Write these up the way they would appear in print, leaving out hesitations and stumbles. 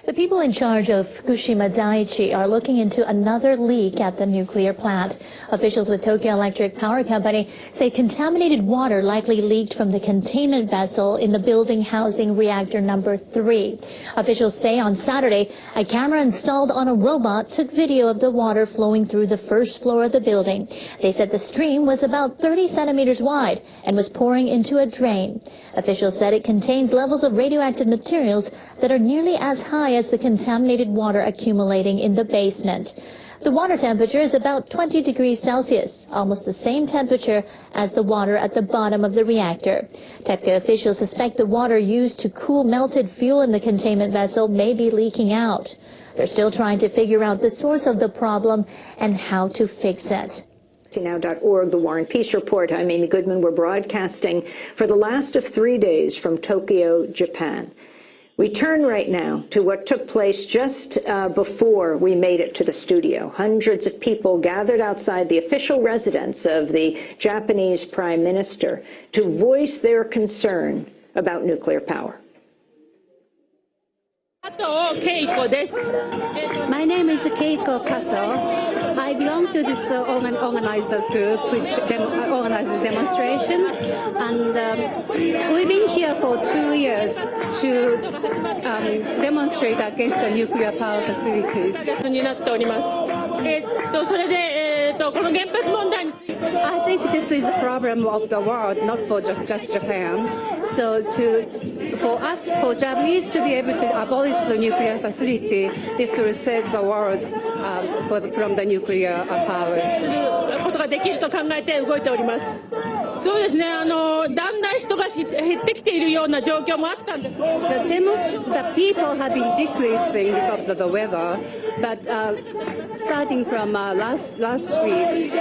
The people in charge of Fukushima Daiichi are looking into another leak at the nuclear plant. Officials with Tokyo Electric Power Company say contaminated water likely leaked from the containment vessel in the building housing reactor number 3. Officials say on Saturday, a camera installed on a robot took video of the water flowing through the first floor of the building. They said the stream was about 30 centimeters wide and was pouring into a drain. Officials said it contains levels of radioactive materials that are nearly as high as the contaminated water accumulating in the basement. The water temperature is about 20 degrees Celsius, almost the same temperature as the water at the bottom of the reactor. TEPCO officials suspect the water used to cool melted fuel in the containment vessel may be leaking out. They're still trying to figure out the source of the problem and how to fix it. Now.org, the War and Peace Report. I'm Amy Goodman. We're broadcasting for the last of 3 days from Tokyo, Japan. We turn right now to what took place just before we made it to the studio. Hundreds of people gathered outside the official residence of the Japanese Prime Minister to voice their concern about nuclear power. My name is Keiko Kato. I belong to this organizers group which organizes demonstration, and we've been here for 2 years to demonstrate against the nuclear power facilities. I think this is a problem of the world, not for just Japan. So for Japanese to be able to abolish the nuclear facility, this will save the world from the nuclear powers. そうですね、だんだん人が減ってきているような状況もあったんです。The people have been decreasing because of the weather, but starting from last week,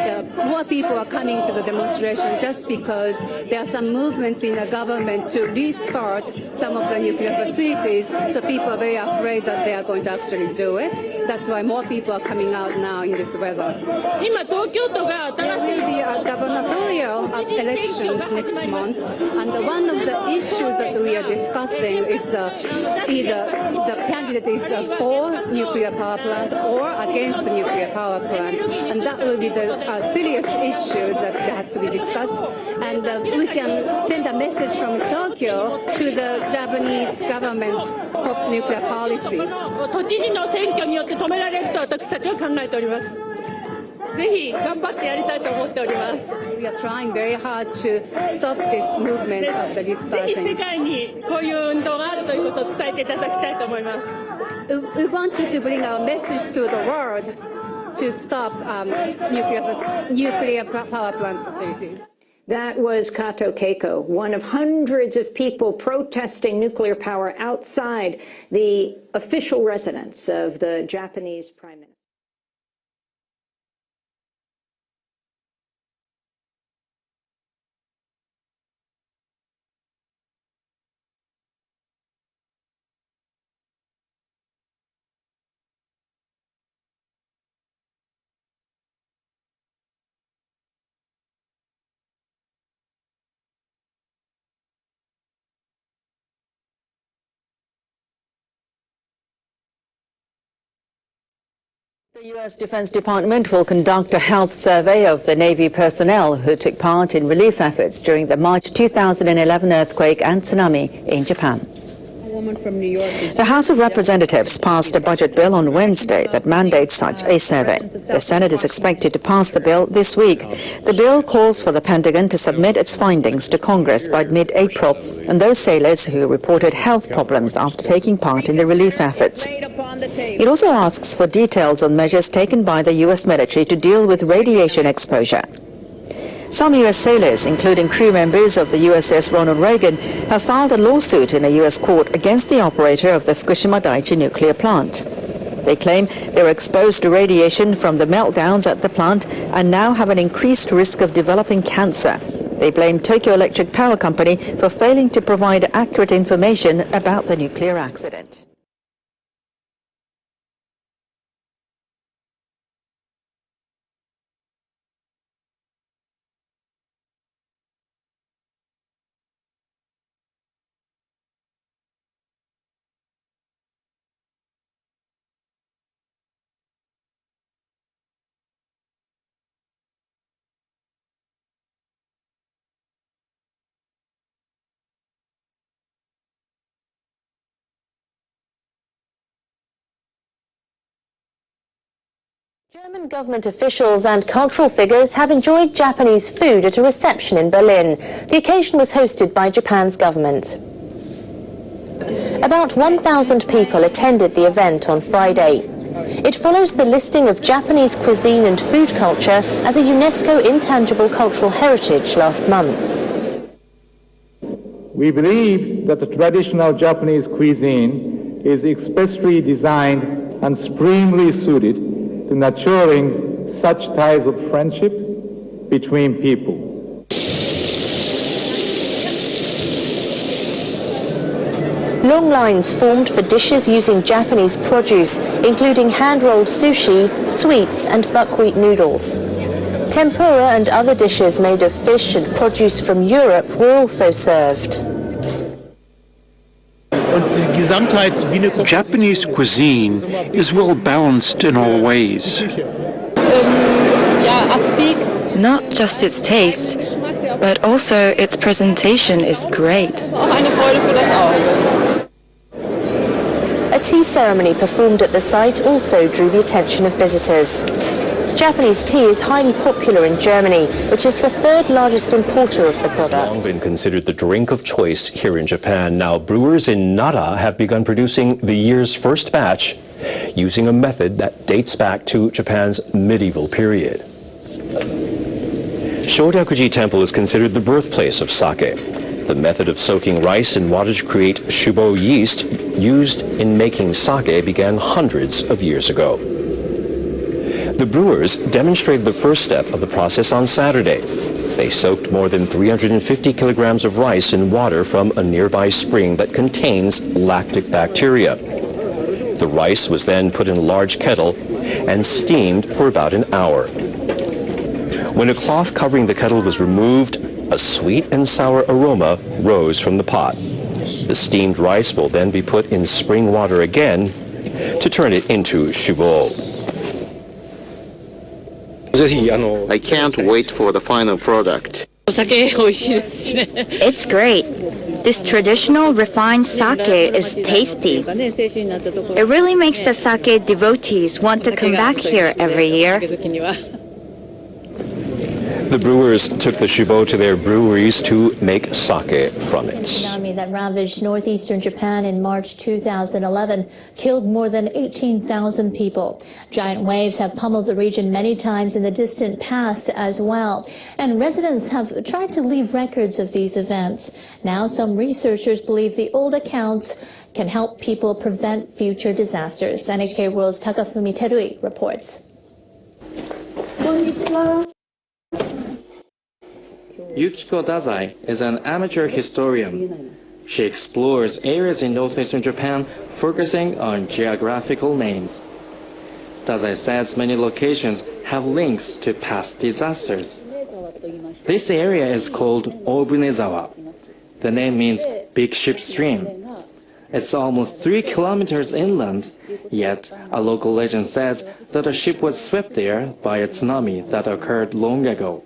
more people are coming to the demonstration just because there are some movements in the government to restart some of the nuclear facilities. So people are very afraid that they are going to actually do it. That's why more people are coming out now in this weather. 今東京都が新しい There will be gubernatorial elections next month, and one of the issues that we are discussing is either the candidate is for nuclear power plant or against the nuclear power plant, and that will be the serious issues that has to be discussed. And we can send a message from Tokyo to the Japanese government for nuclear policies. 都知事の選挙によって止められると私たちは考えております。ぜひ頑張ってやりたいと思っております。We are trying very hard to stop this movement of the ぜひ世 restarting. 界にこういう運動があるということを伝えていただきたいと思います。We want you to bring our message to the world to stop nuclear power plant facilities. That was Kato Keiko, one of hundreds of people protesting nuclear power outside the official residence of the Japanese Prime Minister. The U.S. Defense Department will conduct a health survey of the Navy personnel who took part in relief efforts during the March 2011 earthquake and tsunami in Japan. The House of Representatives passed a budget bill on Wednesday that mandates such a survey. The Senate is expected to pass the bill this week. The bill calls for the Pentagon to submit its findings to Congress by mid-April on those sailors who reported health problems after taking part in the relief efforts. It also asks for details on measures taken by the U.S. military to deal with radiation exposure. Some U.S. sailors, including crew members of the USS Ronald Reagan, have filed a lawsuit in a U.S. court against the operator of the Fukushima Daiichi nuclear plant. They claim they were exposed to radiation from the meltdowns at the plant and now have an increased risk of developing cancer. They blame Tokyo Electric Power Company for failing to provide accurate information about the nuclear accident. German government officials and cultural figures have enjoyed Japanese food at a reception in Berlin. The occasion was hosted by Japan's government. About 1,000 people attended the event on Friday. It follows the listing of Japanese cuisine and food culture as a UNESCO intangible cultural heritage last month. We believe that the traditional Japanese cuisine is expressly designed and supremely suited to nurturing such ties of friendship between people. Long lines formed for dishes using Japanese produce, including hand-rolled sushi, sweets and buckwheat noodles. Tempura and other dishes made of fish and produce from Europe were also served. Japanese cuisine is well balanced in all ways. Not just its taste, but also its presentation is great. A tea ceremony performed at the site also drew the attention of visitors. Japanese tea is highly popular in Germany, which is the third largest importer of the product. It's long been considered the drink of choice here in Japan. Now, brewers in Nara have begun producing the year's first batch using a method that dates back to Japan's medieval period. Shodyakuji Temple is considered the birthplace of sake. The method of soaking rice in water to create shubo yeast used in making sake began hundreds of years ago. The brewers demonstrated the first step of the process on Saturday. They soaked more than 350 kilograms of rice in water from a nearby spring that contains lactic bacteria. The rice was then put in a large kettle and steamed for about an hour. When a cloth covering the kettle was removed, a sweet and sour aroma rose from the pot. The steamed rice will then be put in spring water again to turn it into shubo. I can't wait for the final product. It's great. This traditional refined sake is tasty. It really makes the sake devotees want to come back here every year. The brewers took the shubo to their breweries to make sake from it. The tsunami that ravaged northeastern Japan in March 2011 killed more than 18,000 people. Giant waves have pummeled the region many times in the distant past as well. And residents have tried to leave records of these events. Now some researchers believe the old accounts can help people prevent future disasters. NHK World's Takafumi Terui reports. Yukiko Dazai is an amateur historian. She explores areas in northwestern Japan focusing on geographical names. Dazai says many locations have links to past disasters. This area is called Obunezawa. The name means big ship stream. It's almost 3 kilometers inland, yet a local legend says that a ship was swept there by a tsunami that occurred long ago.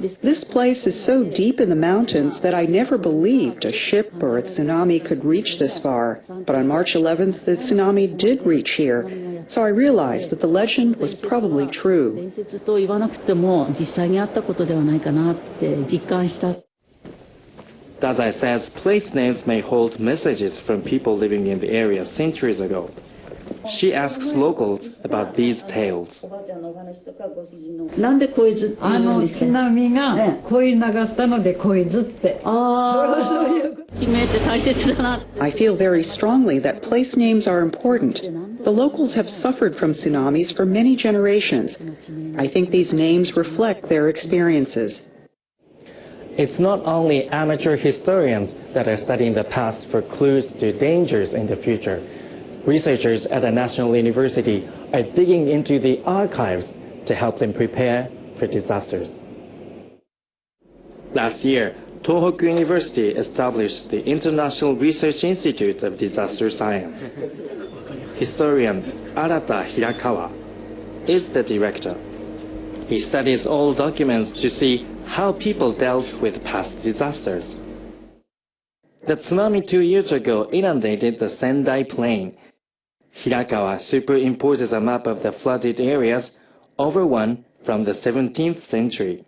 This place is so deep in the mountains that I never believed a ship or a tsunami could reach this far. But on March 11th, the tsunami did reach here. So I realized that the legend was probably true. Dazai says place names may hold messages from people living in the area centuries ago. She asks locals about these tales. I feel very strongly that place names are important. The locals have suffered from tsunamis for many generations. I think these names reflect their experiences. It's not only amateur historians that are studying the past for clues to dangers in the future. Researchers at a national university are digging into the archives to help them prepare for disasters. Last year, Tohoku University established the International Research Institute of Disaster Science. Historian Arata Hirakawa is the director. He studies all documents to see how people dealt with past disasters. The tsunami 2 years ago inundated the Sendai Plain. Hirakawa superimposes a map of the flooded areas over one from the 17th century.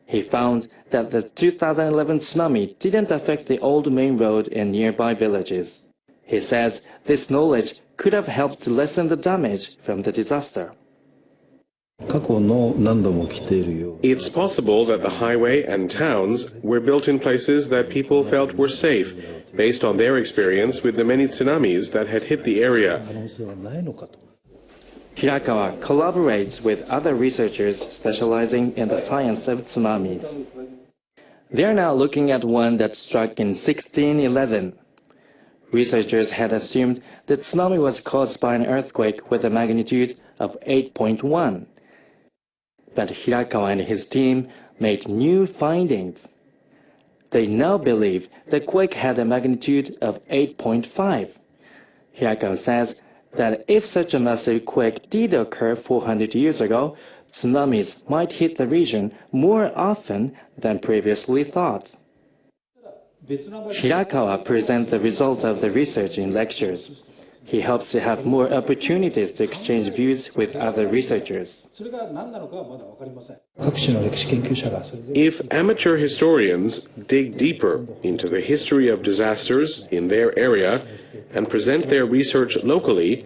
He found that the 2011 tsunami didn't affect the old main road and nearby villages. He says this knowledge could have helped lessen the damage from the disaster. It's possible that the highway and towns were built in places that people felt were safe, based on their experience with the many tsunamis that had hit the area. Hirakawa collaborates with other researchers specializing in the science of tsunamis. They are now looking at one that struck in 1611. Researchers had assumed the tsunami was caused by an earthquake with a magnitude of 8.1. But Hirakawa and his team made new findings. They now believe the quake had a magnitude of 8.5. Hirakawa says that if such a massive quake did occur 400 years ago, tsunamis might hit the region more often than previously thought. Hirakawa presents the result of the research in lectures. He hopes to have more opportunities to exchange views with other researchers. If amateur historians dig deeper into the history of disasters in their area and present their research locally,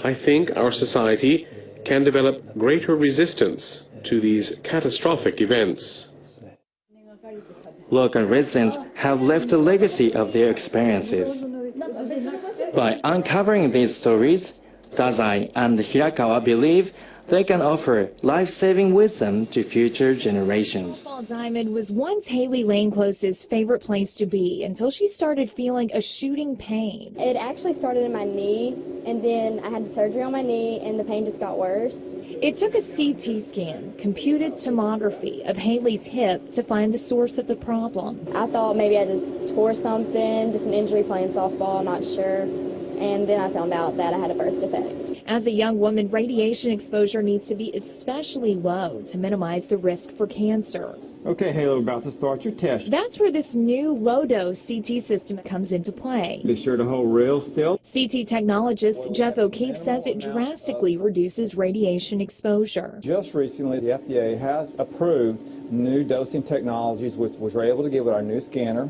I think our society can develop greater resistance to these catastrophic events. Local residents have left a legacy of their experiences. By uncovering these stories, Dazai and Hirakawa believe they can offer life-saving wisdom to future generations. Diamond was once Haley Lane-Close's favorite place to be until she started feeling a shooting pain. It actually started in my knee, and then I had surgery on my knee, and the pain just got worse. It took a CT scan, computed tomography of Haley's hip to find the source of the problem. I thought maybe I just tore something, just an injury playing softball, I'm not sure. And then I found out that I had a birth defect. As a young woman, radiation exposure needs to be especially low to minimize the risk for cancer. Okay, Haley, we're about to start your test. That's where this new low-dose CT system comes into play. Be sure to hold real still. CT technologist Jeff O'Keefe says it drastically reduces radiation exposure. Just recently, the FDA has approved new dosing technologies, which we're able to give with our new scanner,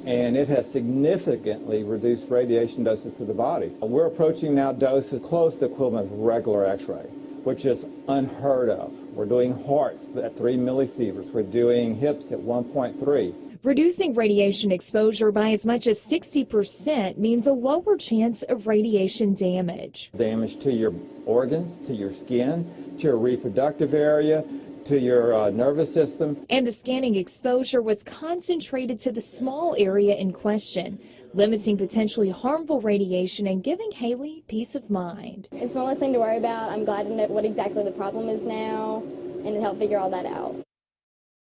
and it has significantly reduced radiation doses to the body. We're approaching now doses close to equivalent of regular X-ray, which is unheard of. We're doing hearts at 3 millisieverts. We're doing hips at 1.3. Reducing radiation exposure by as much as 60% means a lower chance of radiation damage. Damage to your organs, to your skin, to your reproductive area, to your nervous system. And the scanning exposure was concentrated to the small area in question, limiting potentially harmful radiation and giving Haley peace of mind. It's one less thing to worry about. I'm glad to know what exactly the problem is now, and it helped figure all that out.